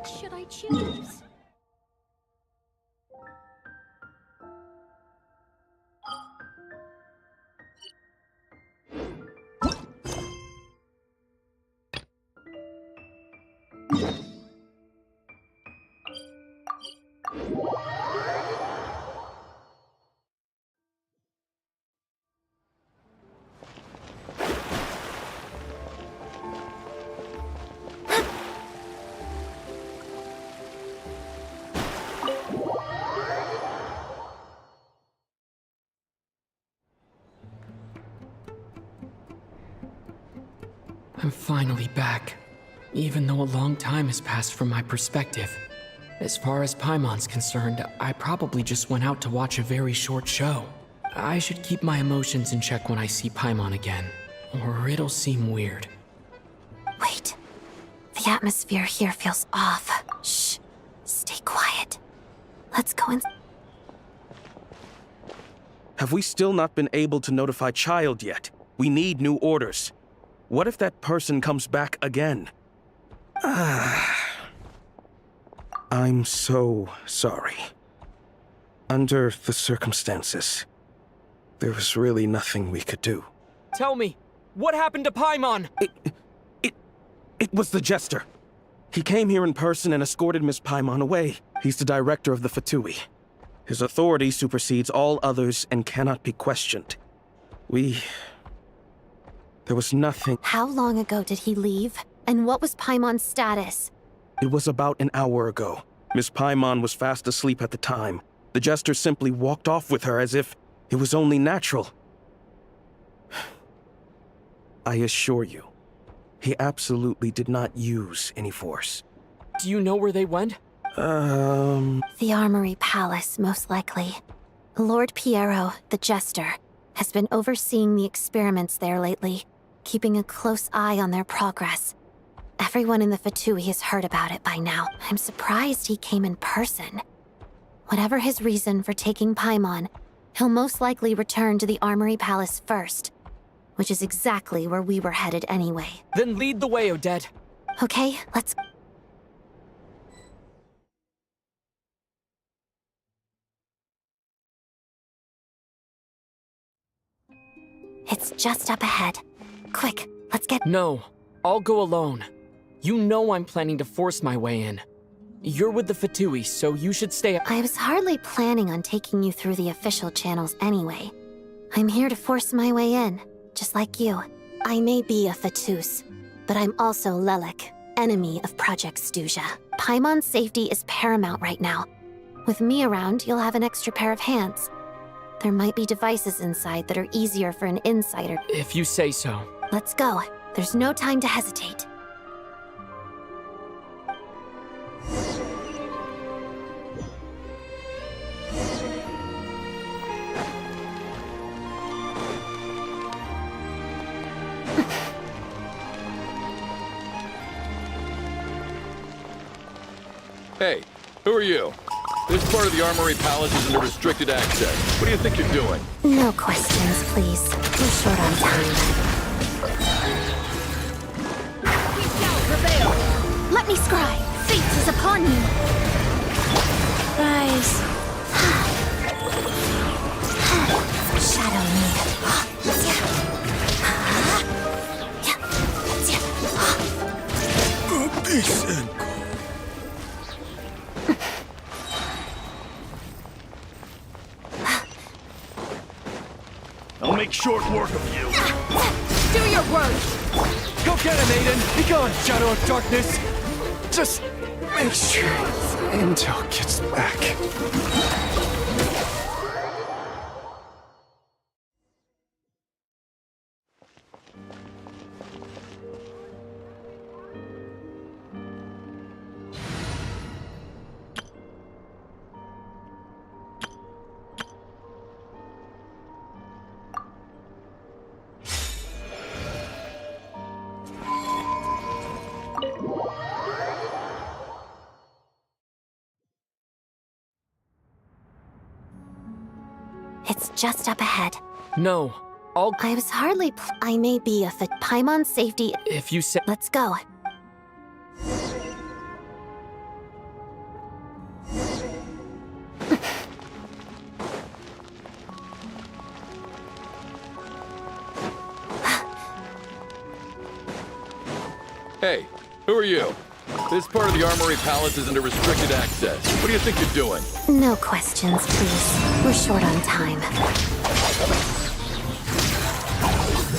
Which should I choose? I'm finally back, even though a long time has passed from my perspective. As far as Paimon's concerned, I probably just went out to watch a very short show. I should keep my emotions in check when I see Paimon again, or it'll seem weird. Wait. The atmosphere here feels off. Shh. Stay quiet. Let's go in. Have we still not been able to notify Child yet? We need new orders. What if that person comes back again? I'm so sorry. Under the circumstances, there was really nothing we could do. Tell me, what happened to Paimon? It was the Jester. He came here in person and escorted Miss Paimon away. He's the director of the Fatui. His authority supersedes all others and cannot be questioned. There was nothing. How long ago did he leave? And what was Paimon's status? It was about an hour ago. Miss Paimon was fast asleep at the time. The Jester simply walked off with her as if it was only natural. I assure you, he absolutely did not use any force. Do you know where they went? The Armory Palace, most likely. Lord Piero, the Jester, has been overseeing the experiments there lately, keeping a close eye on their progress. Everyone in the Fatui has heard about it by now. I'm surprised he came in person. Whatever his reason for taking Paimon, he'll most likely return to the Armory Palace first, which is exactly where we were headed anyway. Then lead the way, Odette. Okay, let's... It's just up ahead. Quick, let's get... No, I'll go alone. You know I'm planning to force my way in. You're with the Fatui, so you should stay... I was hardly planning on taking you through the official channels anyway. I'm here to force my way in, just like you. I may be a Fatus, but I'm also Lelik, enemy of Project Stuzha. Paimon's safety is paramount right now. With me around, you'll have an extra pair of hands. There might be devices inside that are easier for an insider. If you say so. Let's go. There's no time to hesitate. Hey, who are you? This part of the Armory Palace is under restricted access. What do you think you're doing? No questions, please. We're short on time. Prevail! Let me scry! Fate is upon you! Rise. Shadow me. I'll make short work of you. Do your work! Go get him, Aiden! Be gone, Shadow of Darkness! Just make sure Intel gets back. It's just up ahead. No, I was hardly I may be a Paimon's safety... If you say... Let's go. Hey, who are you? This part of the Armory Palace is under restricted access. What do you think you're doing? No questions, please. We're short on time.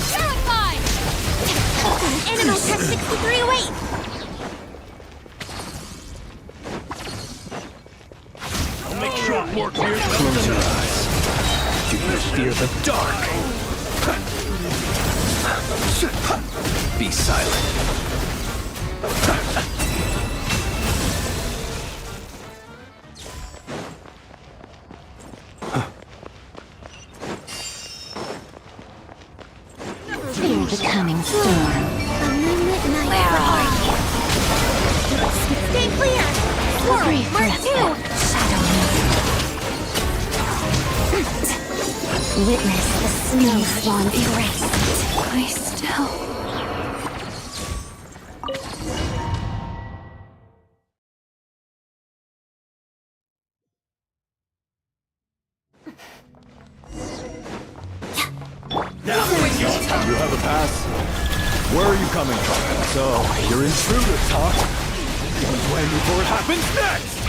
Terrified! Animal Tech 6308! I'll make short work here. Close your eyes. Do you fear the dark? Be silent. Fear the coming storm. Where are you? Stay clear! Swirl, Mark 2! Shadow me. Witness the snow swan erased. I still... Now, you have a pass? Where are you coming from? So, you're intruders, huh? One's waiting before it happens next!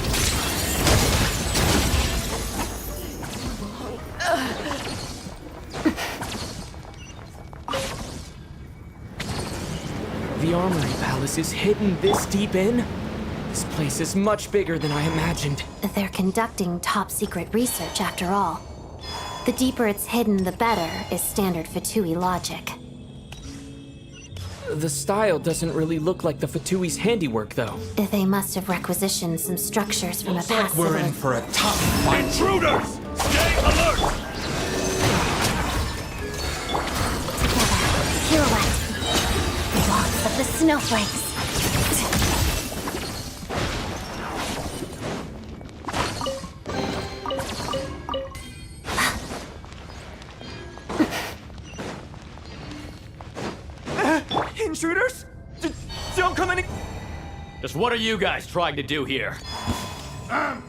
The Armory Palace is hidden this deep in? This place is much bigger than I imagined. They're conducting top-secret research, after all. The deeper it's hidden, the better, is standard Fatui logic. The style doesn't really look like the Fatui's handiwork, though. They must have requisitioned some structures from a past We're in for a tough fight. Intruders! Stay alert! Pirouette. Walks of the snowflakes. Intruders? Don't come any... Just what are you guys trying to do here? Midnight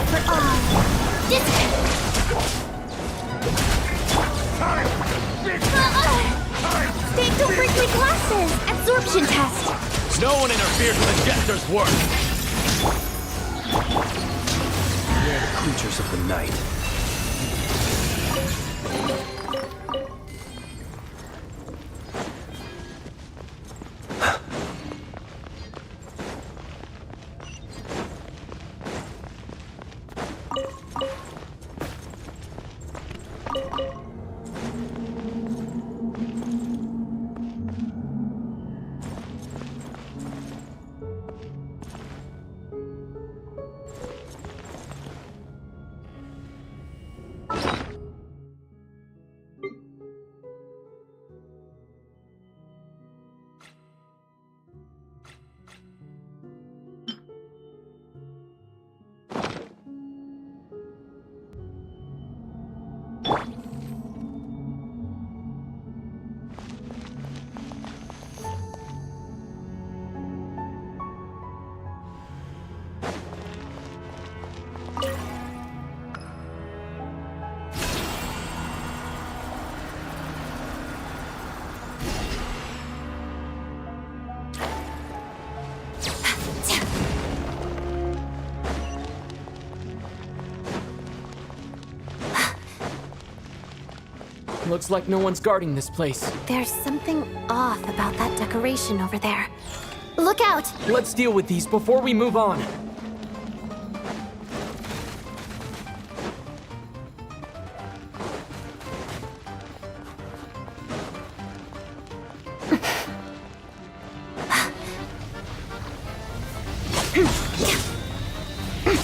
for all. Stay, don't break my glasses! Absorption test! No one interferes with the Jester's work! We're the creatures of the night. Looks like no one's guarding this place. There's something off about that decoration over there. Look out! Let's deal with these before we move on.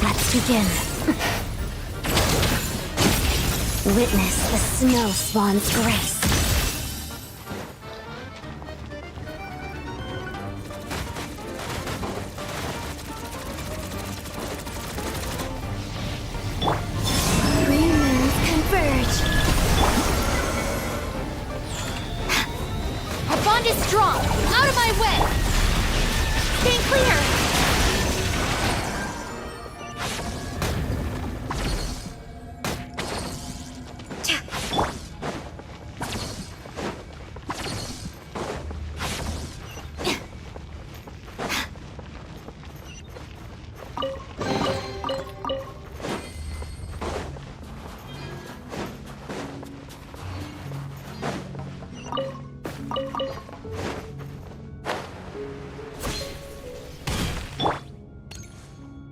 Let's begin. Witness the snow swan's grace. Three moons converge. Our bond is strong. Out of my way. Stay clear.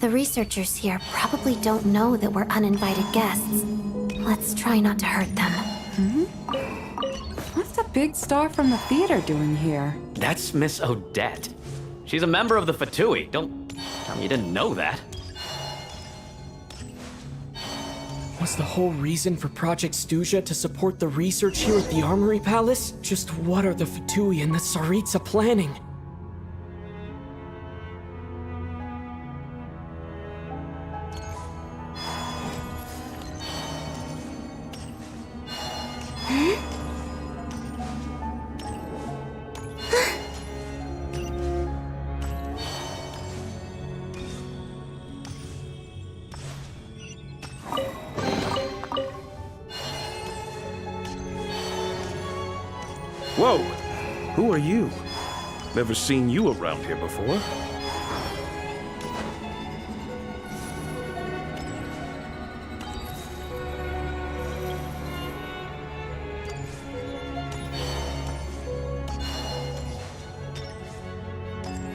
The researchers here probably don't know that we're uninvited guests. Let's try not to hurt them. What's the big star from the theater doing here? That's Miss Odette. She's a member of the Fatui. Don't tell me you didn't know that. Was the whole reason for Project Stuja to support the research here at the Armory Palace? Just what are the Fatui and the Tsaritsa planning? Whoa! Who are you? Never seen you around here before.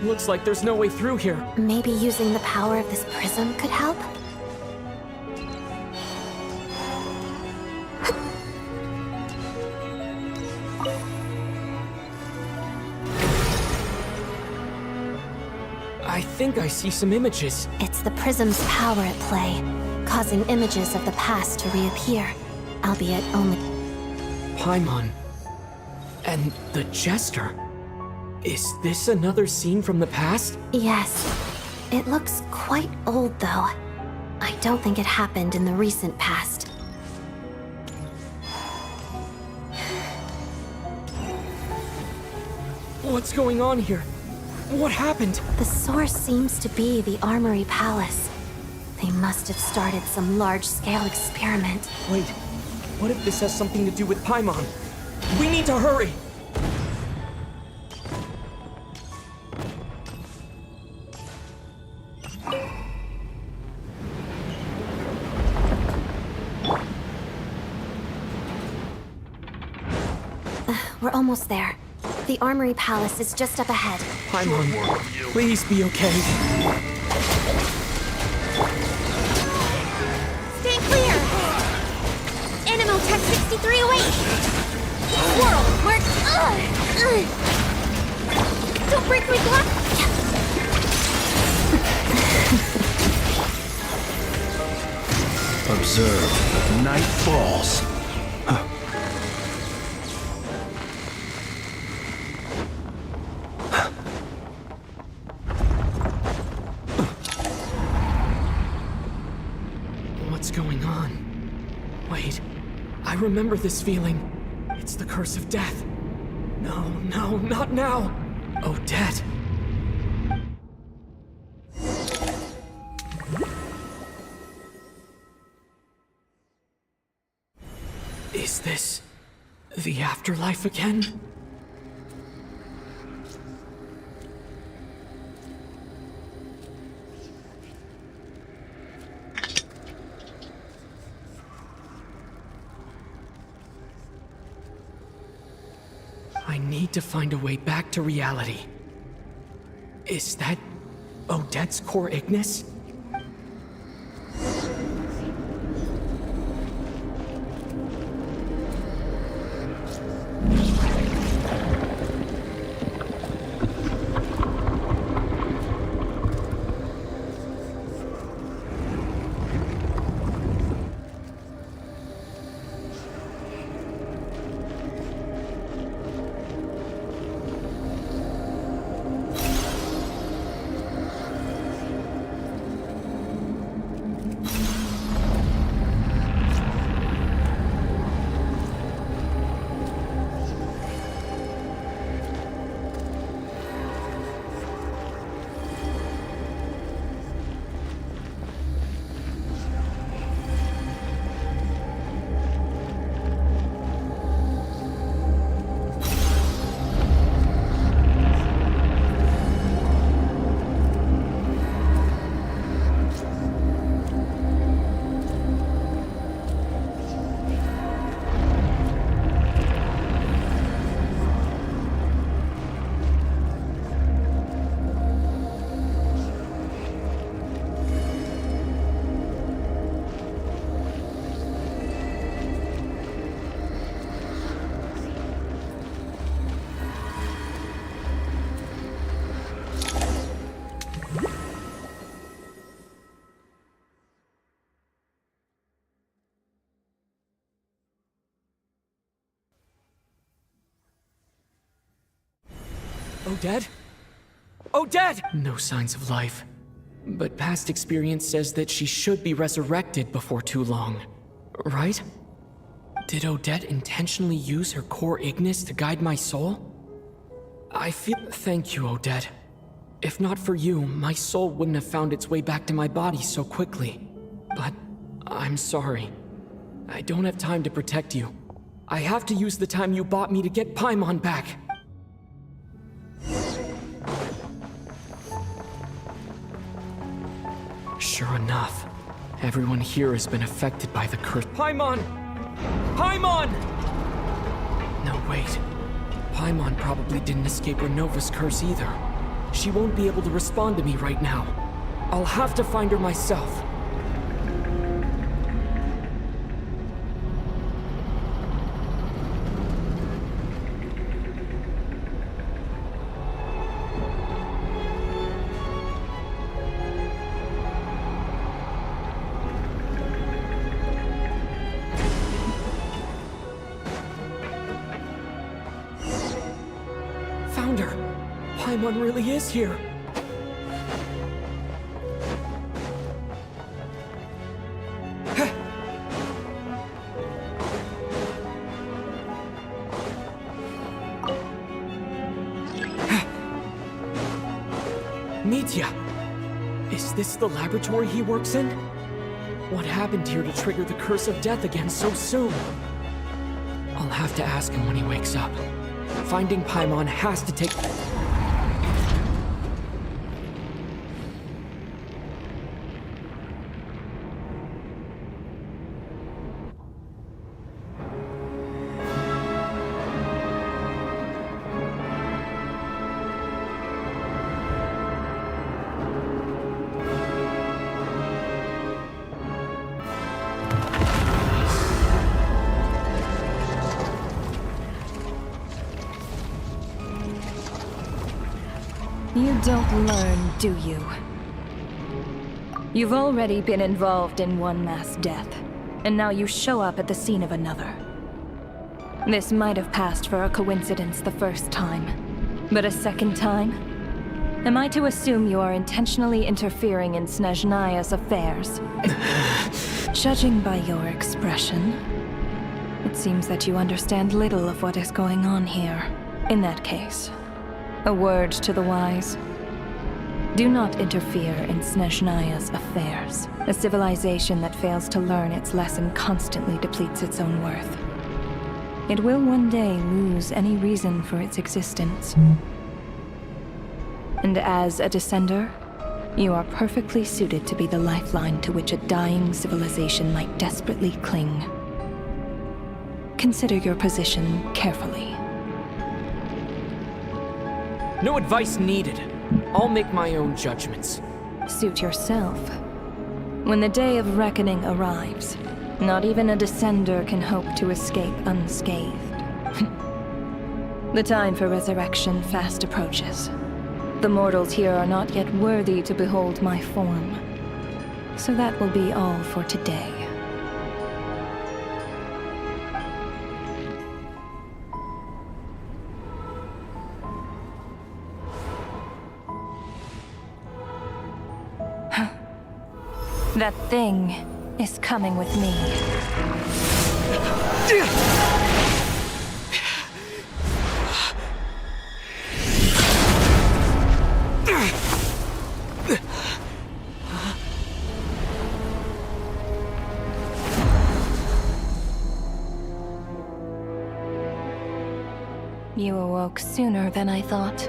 Looks like there's no way through here. Maybe using the power of this prism could help? I think I see some images. It's the prism's power at play, causing images of the past to reappear, albeit only... Paimon. And the Jester. Is this another scene from the past? Yes. It looks quite old, though. I don't think it happened in the recent past. What's going on here? What happened? The source seems to be the Armory Palace. They must have started some large-scale experiment. Wait, what if this has something to do with Paimon? We need to hurry! We're almost there. The Armory Palace is just up ahead. Paimon, please be okay. Stay clear! Animo Tech 6308! Squirrel, mark... Don't break my block! Observe. Night falls. What's going on? Wait, I remember this feeling. It's the curse of death. No, no, not now! Odette. Is this the afterlife again? I need to find a way back to reality. Is that Odette's core Ignis? Odette? Odette! No signs of life. But past experience says that she should be resurrected before too long. Right? Did Odette intentionally use her core Ignis to guide my soul? I feel... Thank you, Odette. If not for you, my soul wouldn't have found its way back to my body so quickly. But I'm sorry. I don't have time to protect you. I have to use the time you bought me to get Paimon back. Sure enough, everyone here has been affected by the curse. Paimon! Paimon! No, wait. Paimon probably didn't escape Renova's curse either. She won't be able to respond to me right now. I'll have to find her myself. Found her! Paimon really is here! Nitya! Is this the laboratory he works in? What happened here to trigger the curse of death again so soon? I'll have to ask him when he wakes up. Finding Paimon has to take... You don't learn, do you? You've already been involved in one mass death, and now you show up at the scene of another. This might have passed for a coincidence the first time, but a second time? Am I to assume you are intentionally interfering in Snezhnaya's affairs? Judging by your expression, it seems that you understand little of what is going on here. In that case, a word to the wise. Do not interfere in Snezhnaya's affairs. A civilization that fails to learn its lesson constantly depletes its own worth. It will one day lose any reason for its existence. And as a descender, you are perfectly suited to be the lifeline to which a dying civilization might desperately cling. Consider your position carefully. No advice needed. I'll make my own judgments. Suit yourself. When the day of reckoning arrives, not even a descender can hope to escape unscathed. The time for resurrection fast approaches. The mortals here are not yet worthy to behold my form. So that will be all for today. That thing is coming with me. You awoke sooner than I thought.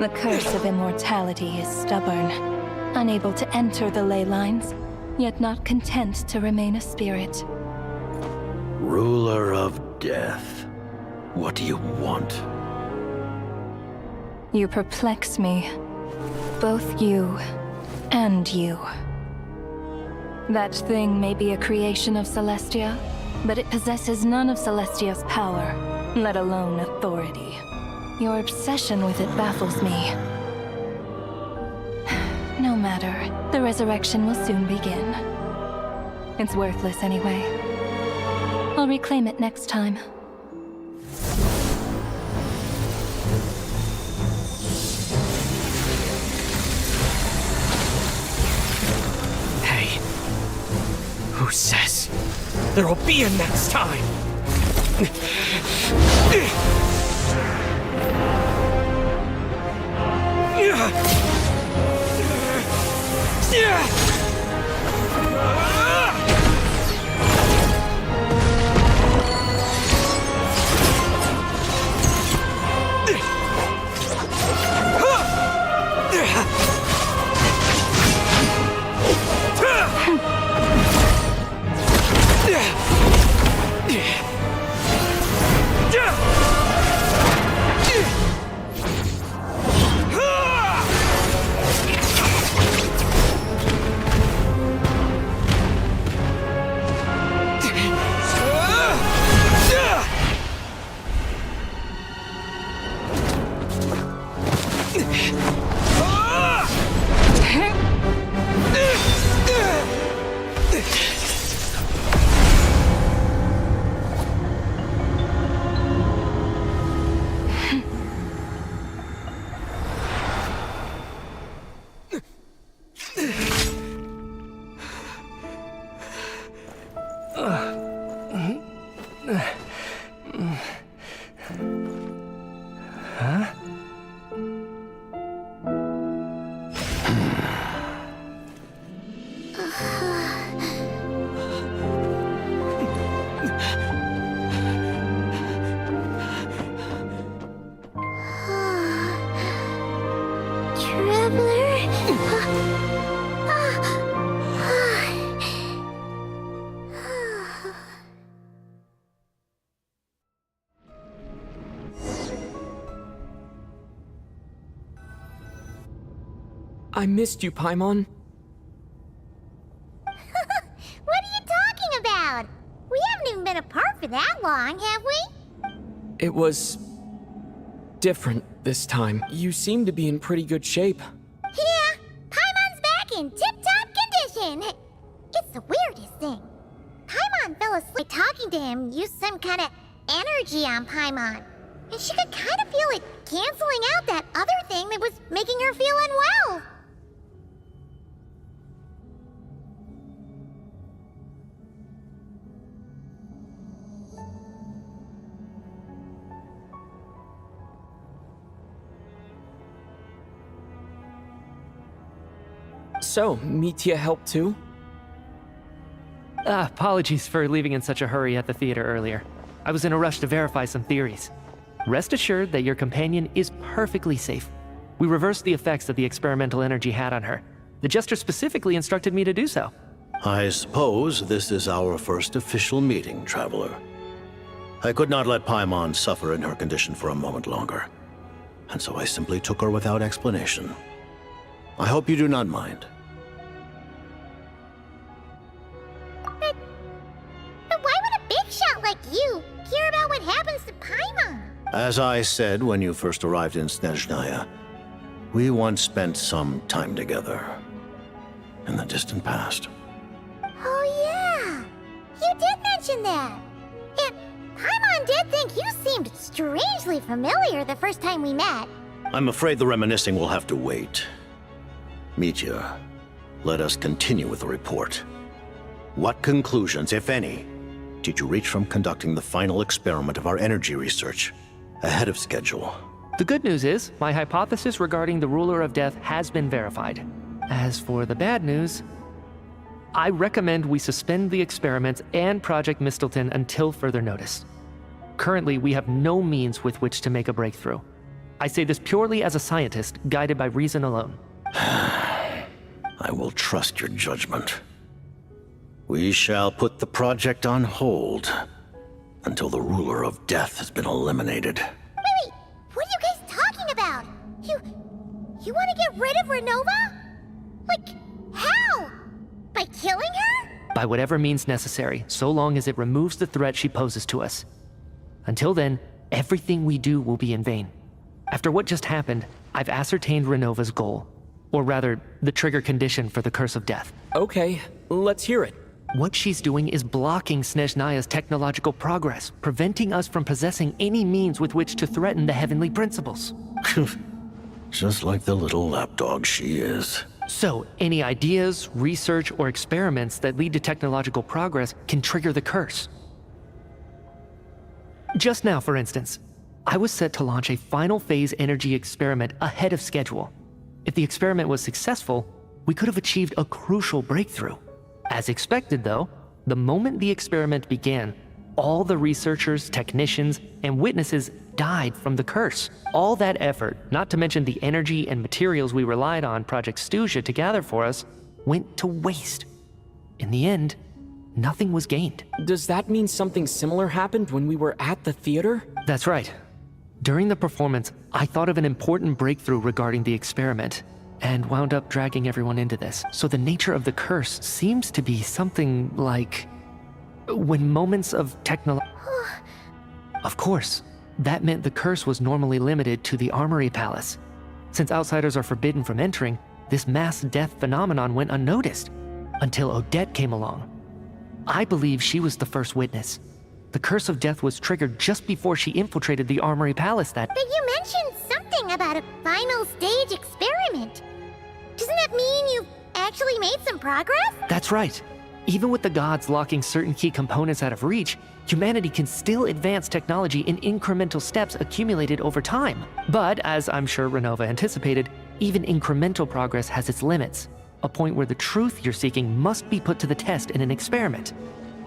The curse of immortality is stubborn. Unable to enter the ley lines, yet not content to remain a spirit. Ruler of death, what do you want? You perplex me. Both you and you. That thing may be a creation of Celestia, but it possesses none of Celestia's power, let alone authority. Your obsession with it baffles me. No matter. The resurrection will soon begin. It's worthless anyway. I'll reclaim it next time. says there will be a next time. I missed you, Paimon. What are you talking about? We haven't even been apart for that long, have we? It was different this time. You seem to be in pretty good shape. Yeah, Paimon's back in tip-top condition. It's the weirdest thing. Paimon fell asleep. Talking to him used some kind of energy on Paimon. And she could kind of feel it canceling out that other thing that was making her feel unwell. So, Mitya helped too? Apologies for leaving in such a hurry at the theater earlier. I was in a rush to verify some theories. Rest assured that your companion is perfectly safe. We reversed the effects that the experimental energy had on her. The Jester specifically instructed me to do so. I suppose this is our first official meeting, Traveler. I could not let Paimon suffer in her condition for a moment longer, and so I simply took her without explanation. I hope you do not mind. But why would a big shot like you care about what happens to Paimon? As I said when you first arrived in Snezhnaya, we once spent some time together in the distant past. Oh yeah, you did mention that. And Paimon did think you seemed strangely familiar the first time we met. I'm afraid the reminiscing will have to wait. Mitya, let us continue with the report. What conclusions, if any, did you reach from conducting the final experiment of our energy research ahead of schedule? The good news is, my hypothesis regarding the Ruler of Death has been verified. As for the bad news, I recommend we suspend the experiments and Project Mistleton until further notice. Currently, we have no means with which to make a breakthrough. I say this purely as a scientist, guided by reason alone. I will trust your judgment. We shall put the project on hold until the Ruler of Death has been eliminated. Wait, what are you guys talking about? You want to get rid of Renova? Like, how? By killing her? By whatever means necessary, so long as it removes the threat she poses to us. Until then, everything we do will be in vain. After what just happened, I've ascertained Renova's goal. Or rather, the trigger condition for the Curse of Death. Okay, let's hear it. What she's doing is blocking Snezhnaya's technological progress, preventing us from possessing any means with which to threaten the heavenly principles. Just like the little lapdog she is. So, any ideas, research, or experiments that lead to technological progress can trigger the curse. Just now, for instance, I was set to launch a final phase energy experiment ahead of schedule. If the experiment was successful, we could have achieved a crucial breakthrough. As expected, though, the moment the experiment began, all the researchers, technicians, and witnesses died from the curse. All that effort, not to mention the energy and materials we relied on Project Snezhnaya to gather for us, went to waste. In the end, nothing was gained. Does that mean something similar happened when we were at the theater? That's right. During the performance, I thought of an important breakthrough regarding the experiment, and wound up dragging everyone into this. So the nature of the curse seems to be something like when moments of technology... Of course, that meant the curse was normally limited to the Armory Palace. Since outsiders are forbidden from entering, this mass death phenomenon went unnoticed, until Odette came along. I believe she was the first witness. The curse of death was triggered just before she infiltrated the Armory Palace that... But you mentioned something about a final stage experiment. Doesn't that mean you've actually made some progress? That's right. Even with the gods locking certain key components out of reach, humanity can still advance technology in incremental steps accumulated over time. But, as I'm sure Renova anticipated, even incremental progress has its limits. A point where the truth you're seeking must be put to the test in an experiment.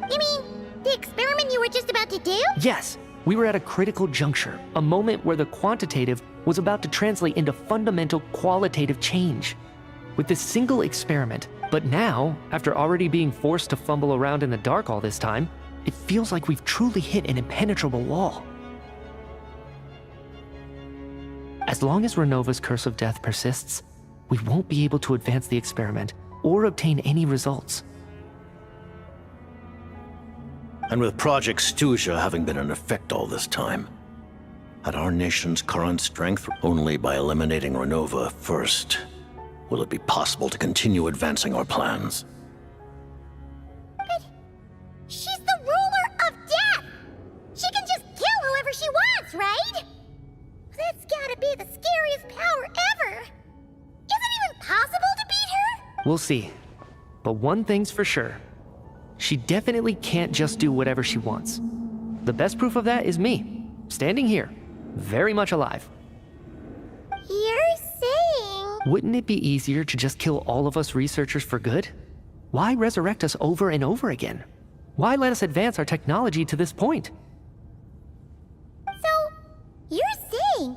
You mean the experiment you were just about to do? Yes, we were at a critical juncture, a moment where the quantitative was about to translate into fundamental qualitative change. With this single experiment, but now, after already being forced to fumble around in the dark all this time, it feels like we've truly hit an impenetrable wall. As long as Renova's curse of death persists, we won't be able to advance the experiment or obtain any results. And with Project Snezhnaya having been in effect all this time, at our nation's current strength, only by eliminating Renova first, will it be possible to continue advancing our plans. But she's the ruler of death! She can just kill whoever she wants, right? That's gotta be the scariest power ever! Is it even possible to beat her? We'll see. But one thing's for sure. She definitely can't just do whatever she wants. The best proof of that is me, standing here, very much alive. You're saying... Wouldn't it be easier to just kill all of us researchers for good? Why resurrect us over and over again? Why let us advance our technology to this point? So, you're saying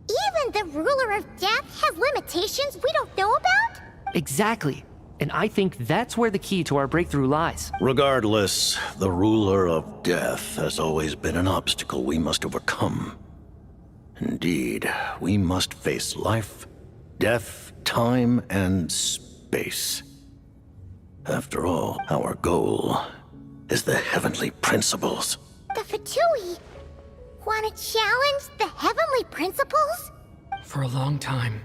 even the ruler of death has limitations we don't know about? Exactly. And I think that's where the key to our breakthrough lies. Regardless, the ruler of death has always been an obstacle we must overcome. Indeed, we must face life, death, time, and space. After all, our goal is the heavenly principles. The Fatui want to challenge the heavenly principles? For a long time,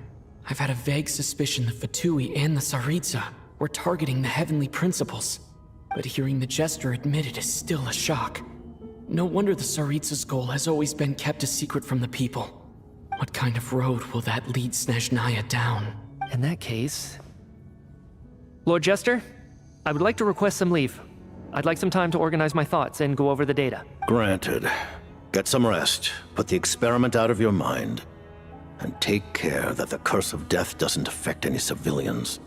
I've had a vague suspicion the Fatui and the Tsaritsa were targeting the heavenly principles. But hearing the Jester admit it is still a shock. No wonder the Tsaritsa's goal has always been kept a secret from the people. What kind of road will that lead Snezhnaya down? In that case... Lord Jester, I would like to request some leave. I'd like some time to organize my thoughts and go over the data. Granted. Get some rest, put the experiment out of your mind, and take care that the curse of death doesn't affect any civilians.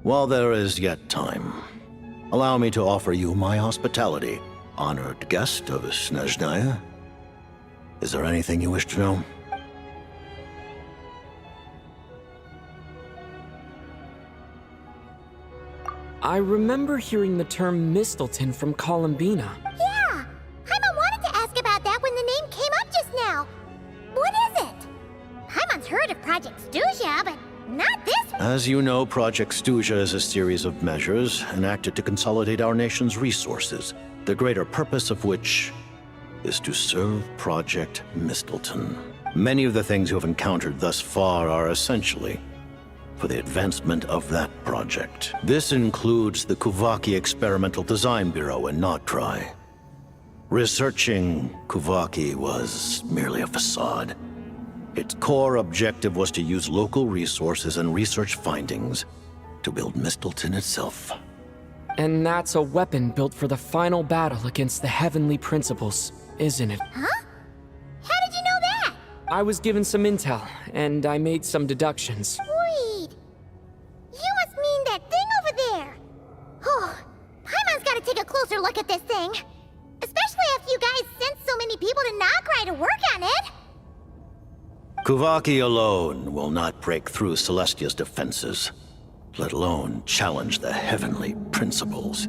While there is yet time, allow me to offer you my hospitality, honored guest of Snezhnaya. Is there anything you wish to know? I remember hearing the term Mistleton from Columbina. Yeah! Paimon wanted to ask about that when the name came up just now. What is it? Paimon's heard of Project Snezhnaya, but not this one. As you know, Project Snezhnaya is a series of measures enacted to consolidate our nation's resources, the greater purpose of which is to serve Project Mistleton. Many of the things you have encountered thus far are essentially for the advancement of that project. This includes the Kuvaki Experimental Design Bureau in Notdry. Researching Kuvaki was merely a facade. Its core objective was to use local resources and research findings to build Mistleton itself. And that's a weapon built for the final battle against the Heavenly Principles, isn't it? Huh? How did you know that? I was given some intel, and I made some deductions. Wait. You must mean that thing over there. Oh, Paimon's gotta take a closer look at this thing. Especially after you guys sent so many people to Nograi to work on it. Kuvaki alone will not break through Celestia's defenses, let alone challenge the Heavenly Principles.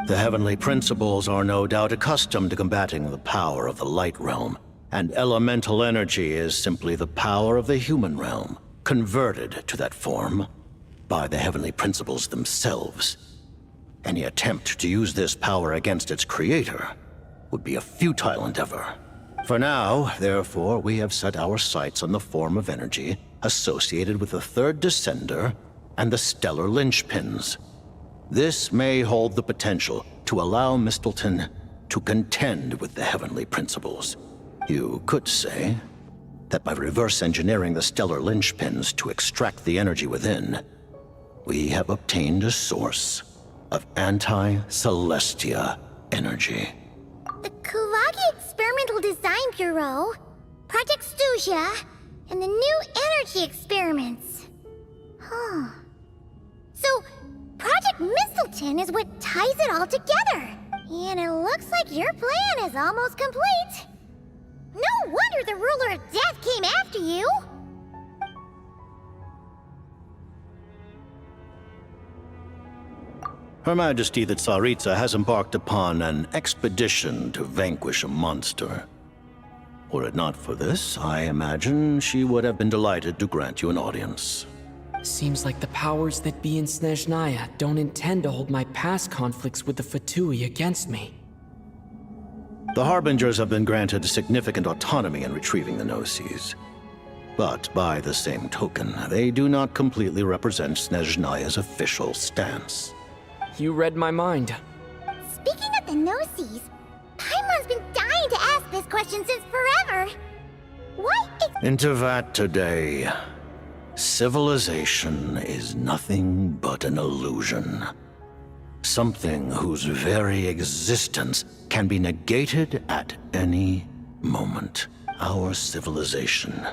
The Heavenly Principles are no doubt accustomed to combating the power of the Light Realm, and elemental energy is simply the power of the human realm, converted to that form by the Heavenly Principles themselves. Any attempt to use this power against its creator would be a futile endeavor. For now, therefore, we have set our sights on the form of energy associated with the Third Descender and the Stellar Linchpins. This may hold the potential to allow Mistleton to contend with the Heavenly Principles. You could say that by reverse engineering the Stellar Linchpins to extract the energy within, we have obtained a source of anti-Celestia energy. The Kuvaki Experimental Design Bureau, Project Stusia, and the new energy experiments. Huh. So, Project Mistleton is what ties it all together. And it looks like your plan is almost complete. No wonder the Ruler of Death came after you. Her Majesty the Tsaritsa has embarked upon an expedition to vanquish a monster. Were it not for this, I imagine she would have been delighted to grant you an audience. Seems like the powers that be in Snezhnaya don't intend to hold my past conflicts with the Fatui against me. The Harbingers have been granted significant autonomy in retrieving the Gnosis. But by the same token, they do not completely represent Snezhnaya's official stance. You read my mind. Speaking of the Gnosis, Paimon's been dying to ask this question since forever. Why Into that today, civilization is nothing but an illusion. Something whose very existence can be negated at any moment. Our civilization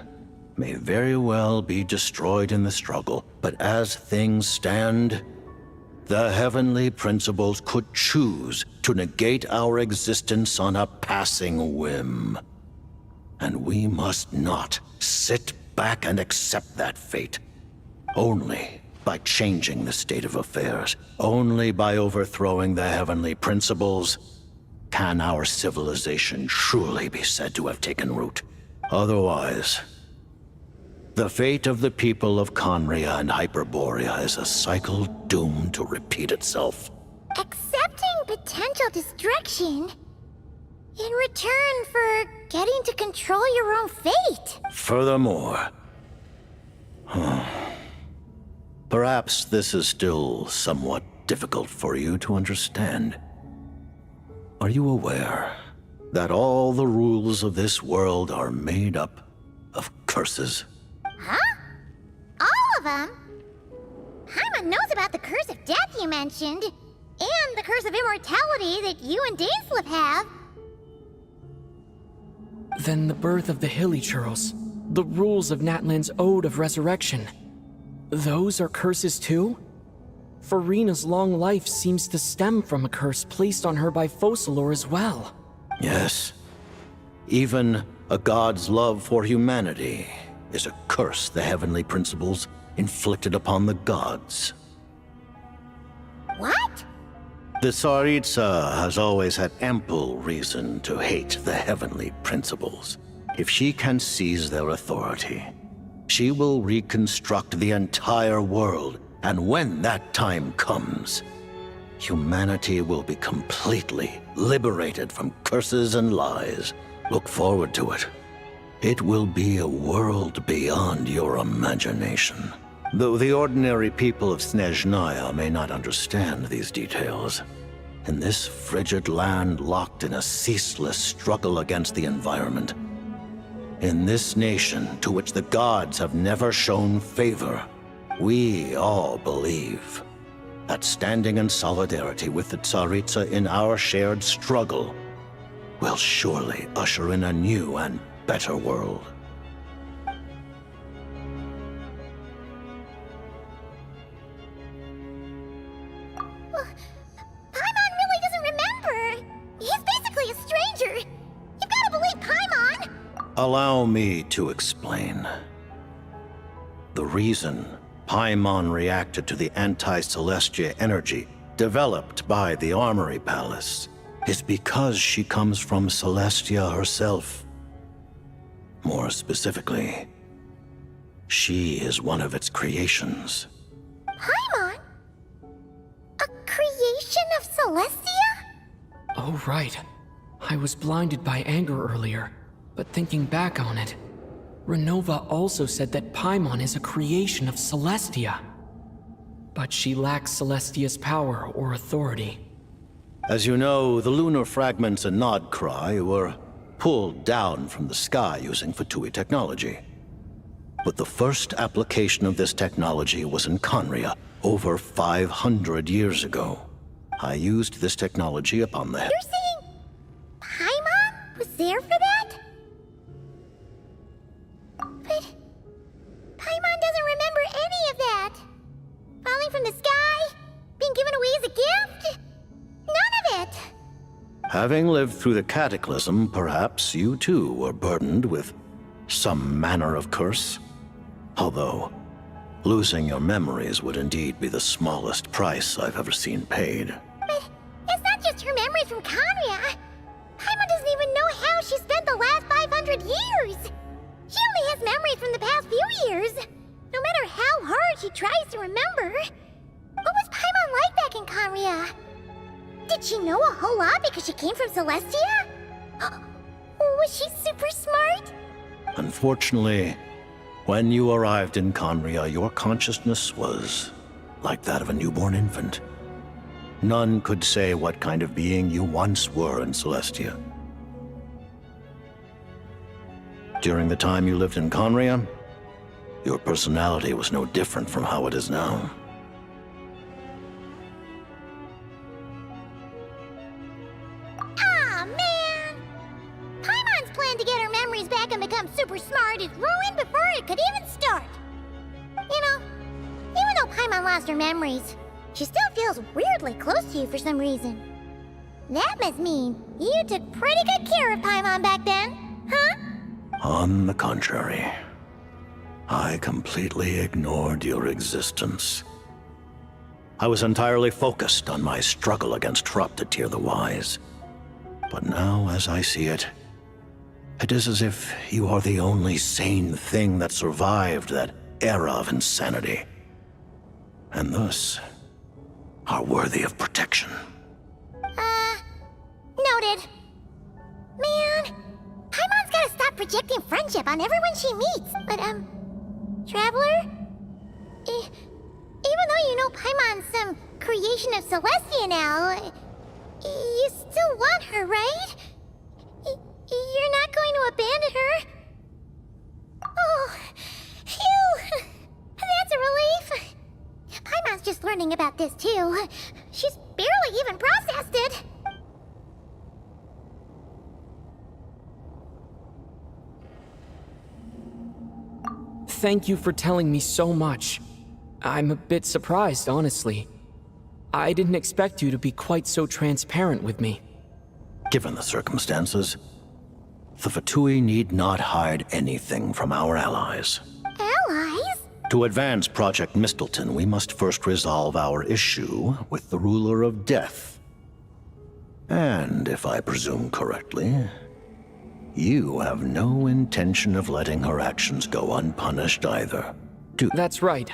may very well be destroyed in the struggle, but as things stand, the Heavenly Principles could choose to negate our existence on a passing whim. And we must not sit back and accept that fate. Only by changing the state of affairs, only by overthrowing the Heavenly Principles, can our civilization truly be said to have taken root. Otherwise, the fate of the people of Conria and Hyperborea is a cycle doomed to repeat itself. accepting potential destruction in return for getting to control your own fate? Furthermore, perhaps this is still somewhat difficult for you to understand. Are you aware that all the rules of this world are made up of curses? Huh? All of them? Paimon knows about the curse of death you mentioned, and the curse of immortality that you and Dainsleif have. Then the birth of the Hilly Churls, the rules of Natlan's Ode of Resurrection, those are curses too? Farina's long life seems to stem from a curse placed on her by Focalor as well. Yes. Even a god's love for humanity is a curse the Heavenly Principles inflicted upon the gods. What? The Tsaritsa has always had ample reason to hate the Heavenly Principles. If she can seize their authority, she will reconstruct the entire world, and when that time comes, humanity will be completely liberated from curses and lies. Look forward to it. It will be a world beyond your imagination. Though the ordinary people of Snezhnaya may not understand these details, in this frigid land locked in a ceaseless struggle against the environment, in this nation to which the gods have never shown favor, we all believe that standing in solidarity with the Tsaritsa in our shared struggle will surely usher in a new and better world. Paimon really doesn't remember. He's basically a stranger. You've got to believe Paimon. Allow me to explain. The reason Paimon reacted to the anti-Celestia energy developed by the Armory Palace is because she comes from Celestia herself. More specifically, she is one of its creations. Paimon? A creation of Celestia? Oh, right. I was blinded by anger earlier, but thinking back on it, Renova also said that Paimon is a creation of Celestia. But she lacks Celestia's power or authority. As you know, the lunar fragments in Nodcry were pulled down from the sky using Fatui technology. But the first application of this technology was in Conria, over 500 years ago. I used this technology upon the... You're saying Paimon was there for that? But Paimon doesn't remember any of that. Falling from the sky? Being given away as a gift? None of it! Having lived through the cataclysm, perhaps you too were burdened with some manner of curse. Although, losing your memories would indeed be the smallest price I've ever seen paid. But it's not just her memories from Conria. Paimon doesn't even know how she spent the last 500 years. She only has memories from the past few years. No matter how hard she tries to remember. What was Paimon like back in Conria? Did she know a whole lot because she came from Celestia? Was she super smart? Unfortunately, when you arrived in Conria, your consciousness was like that of a newborn infant. None could say what kind of being you once were in Celestia. During the time you lived in Conria, your personality was no different from how it is now. Aw, man! Paimon's plan to get her memories back and become super smart is ruined before it could even start. You know, even though Paimon lost her memories, she still feels weirdly close to you for some reason. That must mean you took pretty good care of Paimon back then, huh? On the contrary, I completely ignored your existence. I was entirely focused on my struggle against Troptatir the Wise. But now, as I see it, it is as if you are the only sane thing that survived that era of insanity. And thus, are worthy of protection. Noted. Man, Paimon's gotta stop projecting friendship on everyone she meets. But, Traveler? Even though you know Paimon's some creation of Celestia now, you still want her, right? You're not going to abandon her? Oh, phew! That's a relief. Paimon's just learning about this too. She's barely even processed it. Thank you for telling me so much. I'm a bit surprised, honestly. I didn't expect you to be quite so transparent with me. Given the circumstances, the Fatui need not hide anything from our allies. Allies? To advance Project Mistleton, we must first resolve our issue with the Ruler of Death. And, if I presume correctly, you have no intention of letting her actions go unpunished either. That's right.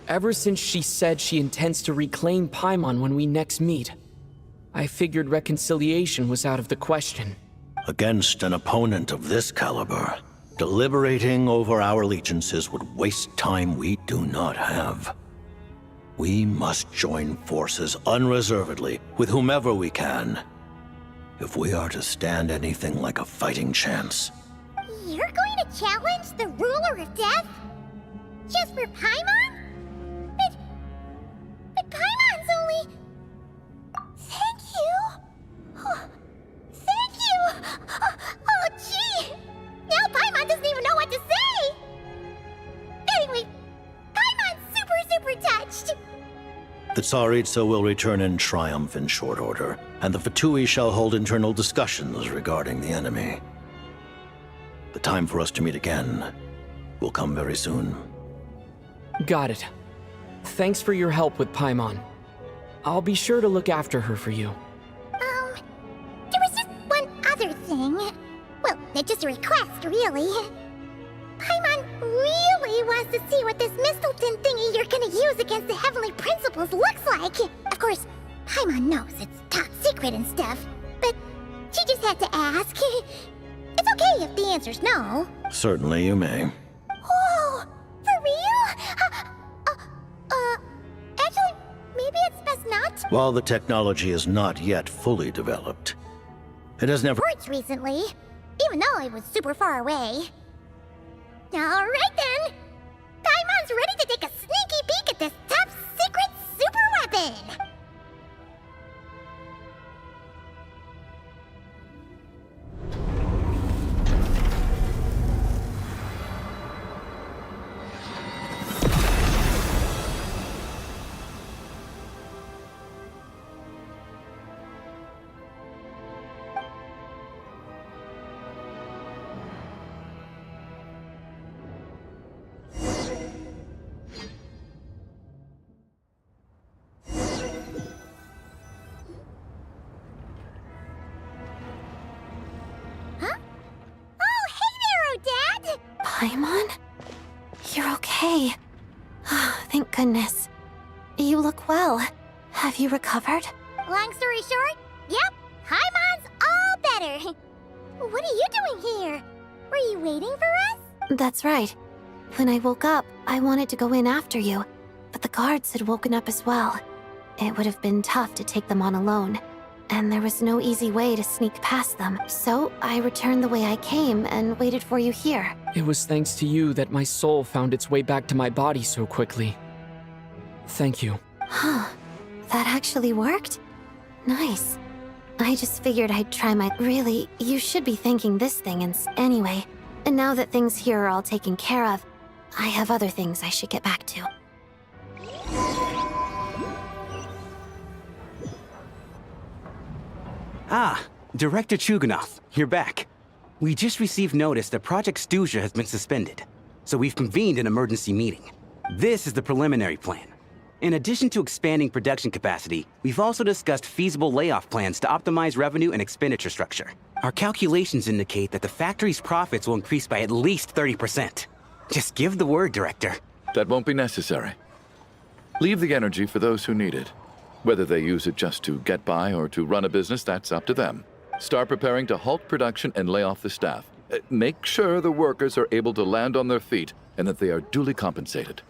Ever since she said she intends to reclaim Paimon when we next meet, I figured reconciliation was out of the question. Against an opponent of this caliber, Deliberating over our allegiances would waste time we do not have. We must join forces unreservedly with whomever we can, if we are to stand anything like a fighting chance. You're going to challenge the ruler of death? Just for Paimon? But Paimon's only... Thank you. Oh, thank you. Oh, gee. Now Paimon doesn't even know what to say. Anyway, Paimon's super touched. The Tsaritsa will return in triumph in short order, and the Fatui shall hold internal discussions regarding the enemy. The time for us to meet again will come very soon. Got it. Thanks for your help with Paimon. I'll be sure to look after her for you. There was just one other thing. Well, it's just a request, really. Paimon really wants to see what this Mistleton thingy you're gonna use against the Heavenly Principles looks like. Of course, Paimon knows it's top secret and stuff, but she just had to ask. It's okay if the answer's no. Certainly you may. Whoa! For real? Actually, maybe it's best not. While the technology is not yet fully developed, it has never... Reports recently, even though it was super far away. Alright then! Paimon's ready to take a sneaky peek at this top secret super weapon! Paimon? You're okay. Thank goodness. You look well. Have you recovered? Long story short, yep, Paimon's all better. What are you doing here? Were you waiting for us? That's right. When I woke up, I wanted to go in after you, but the guards had woken up as well. It would have been tough to take them on alone, and there was no easy way to sneak past them. So I returned the way I came and waited for you here. It was thanks to you that my soul found its way back to my body so quickly. Thank you. Huh. That actually worked? Nice. I just figured I'd try my... Really, you should be thanking this thing anyway. And now that things here are all taken care of, I have other things I should get back to. Ah, Director Chuganov, you're back. We just received notice that Project Stuzha has been suspended, so we've convened an emergency meeting. This is the preliminary plan. In addition to expanding production capacity, we've also discussed feasible layoff plans to optimize revenue and expenditure structure. Our calculations indicate that the factory's profits will increase by at least 30%. Just give the word, Director. That won't be necessary. Leave the energy for those who need it. Whether they use it just to get by or to run a business, that's up to them. Start preparing to halt production and lay off the staff. Make sure the workers are able to land on their feet and that they are duly compensated.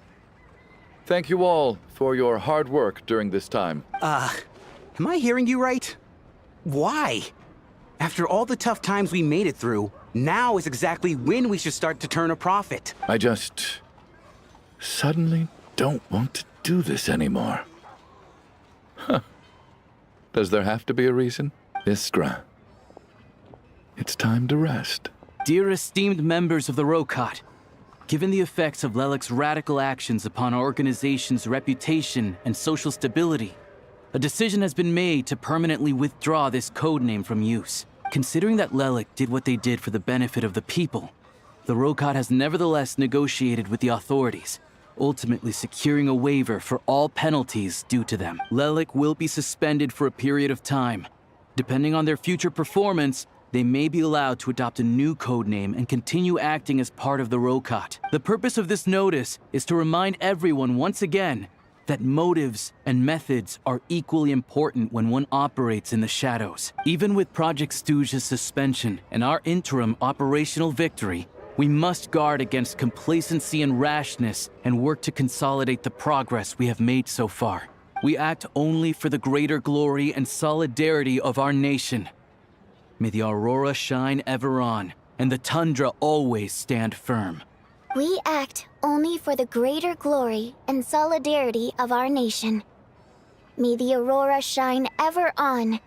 Thank you all for your hard work during this time. Am I hearing you right? Why? After all the tough times we made it through, now is exactly when we should start to turn a profit. I just suddenly don't want to do this anymore. Huh. Does there have to be a reason? Iskra, it's time to rest. Dear esteemed members of the Rokot, given the effects of Lelik's radical actions upon our organization's reputation and social stability, a decision has been made to permanently withdraw this codename from use. Considering that Lelik did what they did for the benefit of the people, the Rokot has nevertheless negotiated with the authorities, ultimately securing a waiver for all penalties due to them. Lelik will be suspended for a period of time. Depending on their future performance, they may be allowed to adopt a new codename and continue acting as part of the Rokot. The purpose of this notice is to remind everyone once again that motives and methods are equally important when one operates in the shadows. Even with Project Stuzha's suspension and our interim operational victory, We must guard against complacency and rashness and work to consolidate the progress we have made so far. We act only for the greater glory and solidarity of our nation. May the aurora shine ever on, and the tundra always stand firm. We act only for the greater glory and solidarity of our nation. May the aurora shine ever on,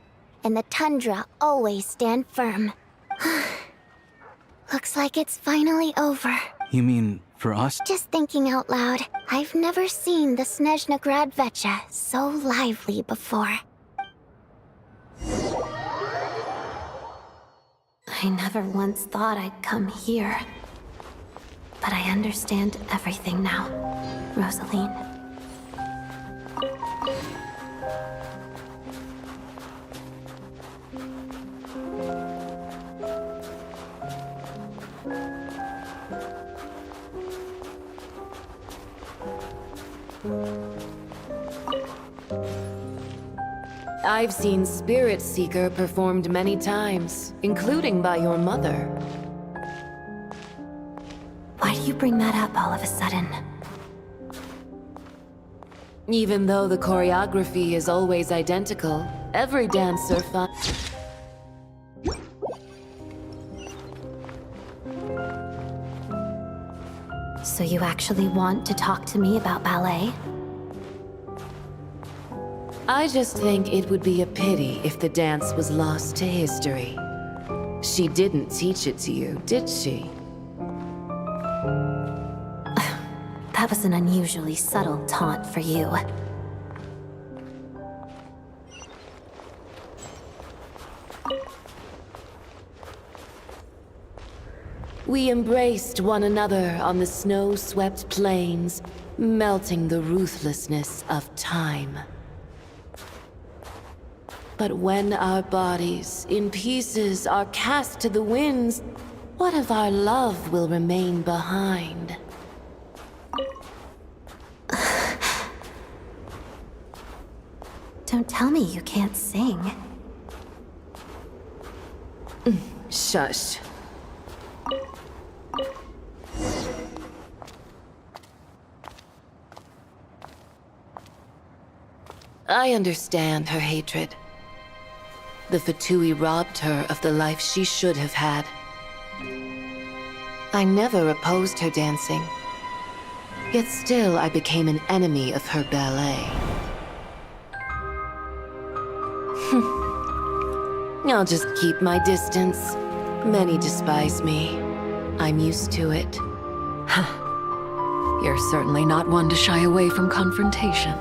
and the tundra always stand firm. Looks like it's finally over. You mean for us? Just thinking out loud, I've never seen the Snezhnaya Vecha so lively before. I never once thought I'd come here. But I understand everything now, Rosaline. I've seen Spirit Seeker performed many times, including by your mother. Why do you bring that up all of a sudden? Even though the choreography is always identical, every dancer So you actually want to talk to me about ballet? I just think it would be a pity if the dance was lost to history. She didn't teach it to you, did she? That was an unusually subtle taunt for you. We embraced one another on the snow-swept plains, melting the ruthlessness of time. But when our bodies, in pieces, are cast to the winds, what of our love will remain behind? Don't tell me you can't sing. Shush. I understand her hatred. The Fatui robbed her of the life she should have had. I never opposed her dancing. Yet still I became an enemy of her ballet. I'll just keep my distance. Many despise me. I'm used to it. You're certainly not one to shy away from confrontation.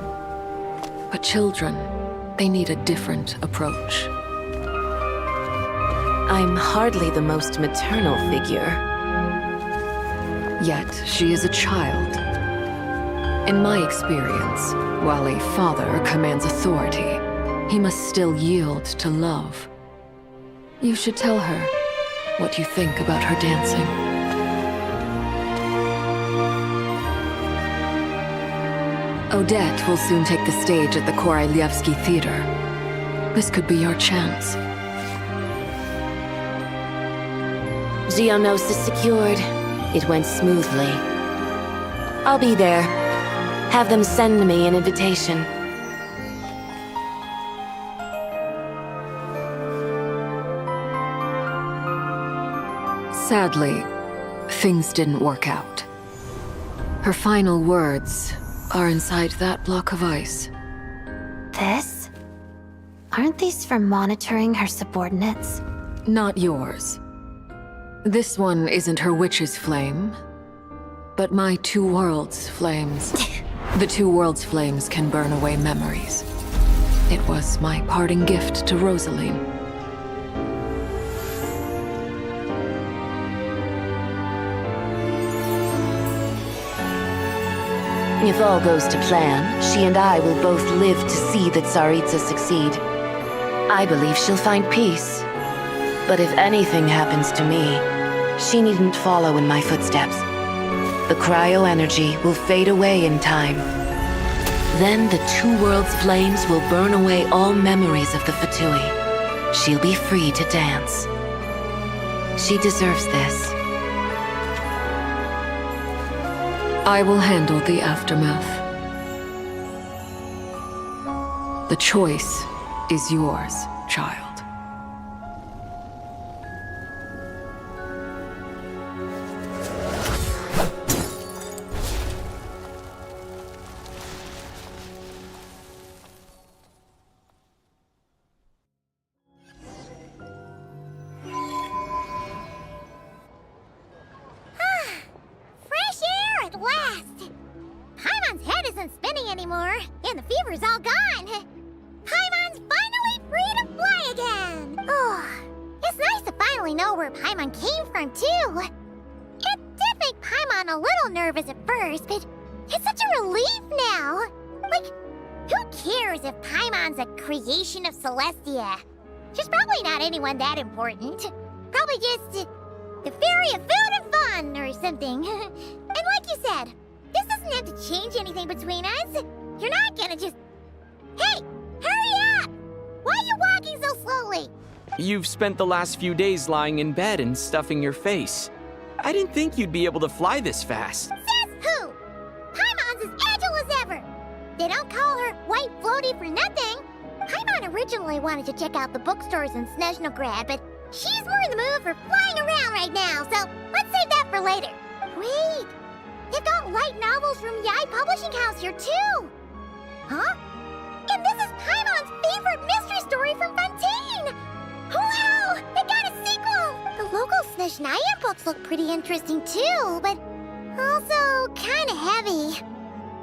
But children, they need a different approach. I'm hardly the most maternal figure. Yet she is a child. In my experience, while a father commands authority, he must still yield to love. You should tell her what you think about her dancing. Odette will soon take the stage at the Koralyevsky Theater. This could be your chance. Geonosis secured. It went smoothly. I'll be there. Have them send me an invitation. Sadly, things didn't work out. Her final words are inside that block of ice. This? Aren't these for monitoring her subordinates? Not yours. This one isn't her witch's flame, but my two worlds' flames. The two worlds' flames can burn away memories. It was my parting gift to Rosaline. If all goes to plan, she and I will both live to see the Tsaritsa succeed. I believe she'll find peace. But if anything happens to me, she needn't follow in my footsteps. The cryo-energy will fade away in time. Then the two worlds' flames will burn away all memories of the Fatui. She'll be free to dance. She deserves this. I will handle the aftermath. The choice is yours, child. Fresh air at last! Paimon's head isn't spinning anymore, and the fever's all gone. Paimon's finally free to fly again! Oh, it's nice to finally know where Paimon came from, too. It did make Paimon a little nervous at first, but it's such a relief now. Like, who cares if Paimon's a creation of Celestia? She's probably not anyone that important. Probably just the fairy of food and fun or something. And like you said, this doesn't have to change anything between us. You're not gonna just... Hey! Hurry up! Why are you walking so slowly? You've spent the last few days lying in bed and stuffing your face. I didn't think you'd be able to fly this fast. Says who? Paimon's as agile as ever. They don't call her White Floaty for nothing. Paimon originally wanted to check out the bookstores in Snezhnaya, but she's more in the mood for flying around right now, so let's save that for later. Wait, they've got light novels from Yai Publishing House here too. Huh? And this is Paimon's favorite mystery story from Fontaine! Wow! It got a sequel! The local Snezhnaya books look pretty interesting too, but also kinda heavy.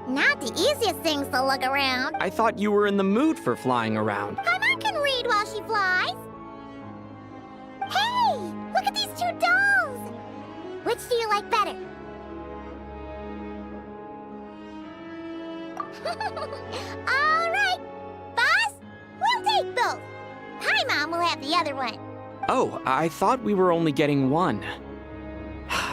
Not the easiest things to look around. I thought you were in the mood for flying around. Paimon can read while she flies. Hey! Look at these two dolls! Which do you like better? Alright! Boss, we'll take both. Paimon will have the other one. Oh, I thought we were only getting one.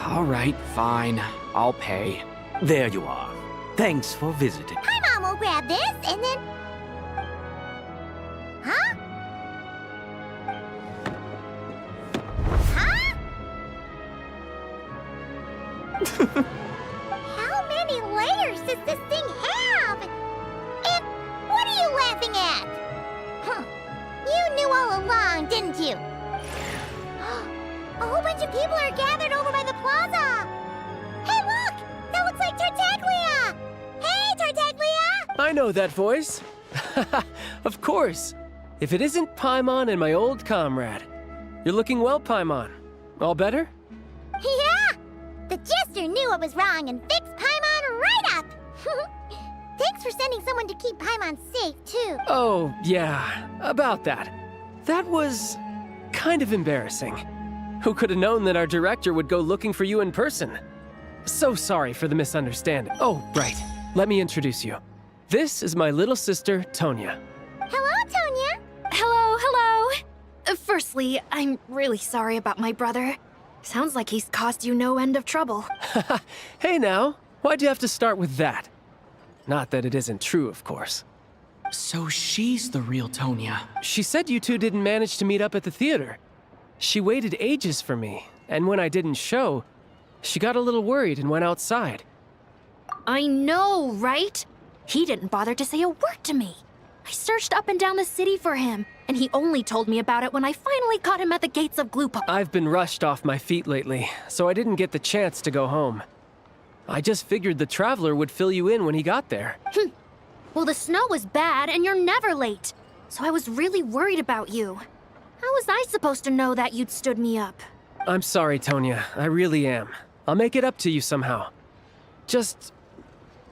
All right, fine. I'll pay. There you are. Thanks for visiting. Paimon will grab this and then... Huh? Huh? How many layers does this thing have? And what are you laughing at? Huh. You knew all along, didn't you? A whole bunch of people are gathered over by the plaza. Hey, look! That looks like Tartaglia! Hey, Tartaglia! I know that voice. Of course. If it isn't Paimon and my old comrade. You're looking well, Paimon. All better? Yeah! The jester knew I was wrong and fixed Paimon right up! Thanks for sending someone to keep Paimon safe, too. Oh, yeah. About that. That was kind of embarrassing. Who could have known that our director would go looking for you in person? So sorry for the misunderstanding. Oh, right. Let me introduce you. This is my little sister, Tonya. Hello, Tonya. Hello, hello. Firstly, I'm really sorry about my brother. Sounds like he's caused you no end of trouble. Hey now, why'd you have to start with that? Not that it isn't true, of course. So she's the real Tonya. She said you two didn't manage to meet up at the theater. She waited ages for me, and when I didn't show, she got a little worried and went outside. I know, right? He didn't bother to say a word to me. I searched up and down the city for him, and he only told me about it when I finally caught him at the gates of Gloop. I've been rushed off my feet lately, so I didn't get the chance to go home. I just figured the Traveler would fill you in when he got there. Well, the snow was bad, and you're never late. So I was really worried about you. How was I supposed to know that you'd stood me up? I'm sorry, Tonya. I really am. I'll make it up to you somehow. Just...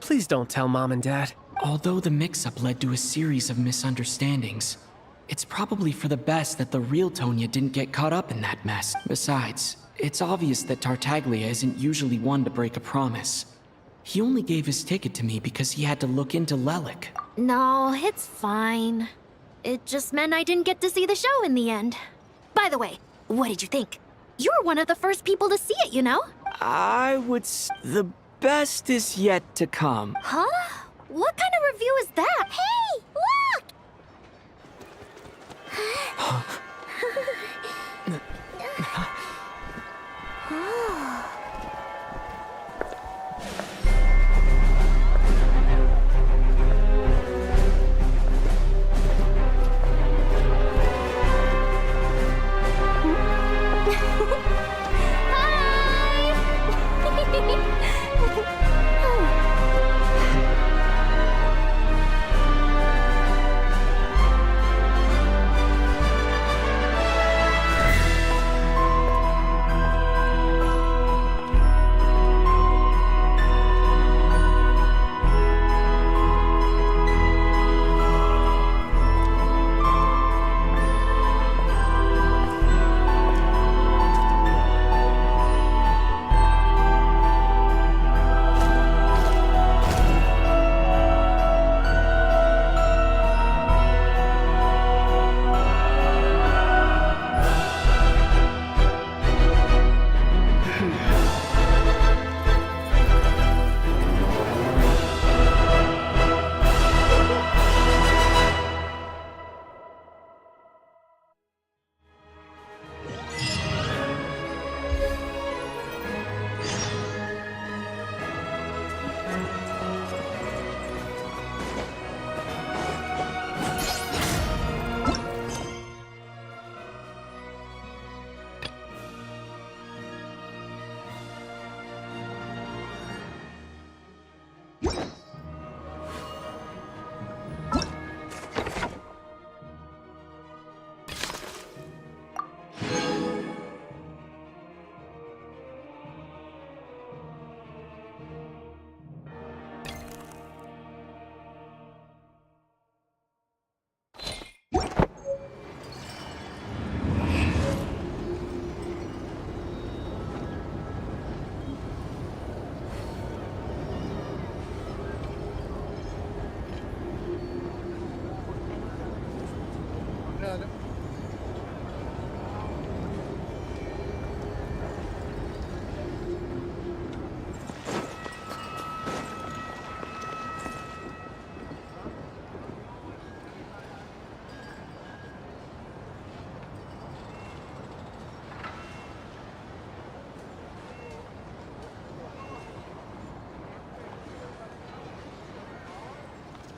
please don't tell Mom and Dad. Although the mix-up led to a series of misunderstandings, it's probably for the best that the real Tonya didn't get caught up in that mess. Besides, it's obvious that Tartaglia isn't usually one to break a promise. He only gave his ticket to me because he had to look into Lelik. No, it's fine. It just meant I didn't get to see the show in the end. By the way, what did you think? You were one of the first people to see it, you know? I would the best is yet to come. Huh? What kind of review is that? Hey, look!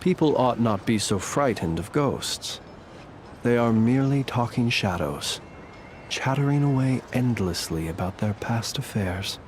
People ought not be so frightened of ghosts. They are merely talking shadows, chattering away endlessly about their past affairs.